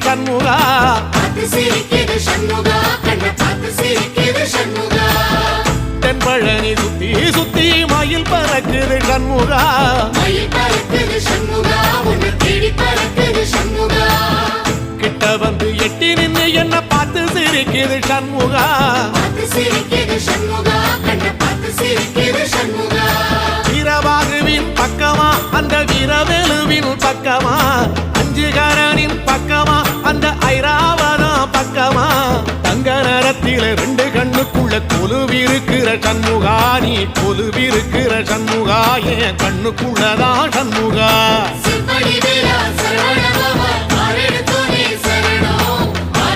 சண்முகா தென்பழனி சுத்தி சுத்தி மயில் பறக்குது சண்முகா கிட்ட வந்து எட்டி நின்று என்ன பார்த்து சிரிக்குது சண்முகா வீரபாகுவின் பக்கமா அந்த வீரவேலுவின் பக்கமா அஞ்சுகரனின் பக்கமா அந்த ஐராவதம் பக்கமா தங்க நேரத்தில ரெண்டு கண்ணுக்குள்ள கொலுவிருக்கிற சண்முகா நீ கொலுவிருக்கிற சண்முகா என் கண்ணுக்குள்ளதான் சண்முகா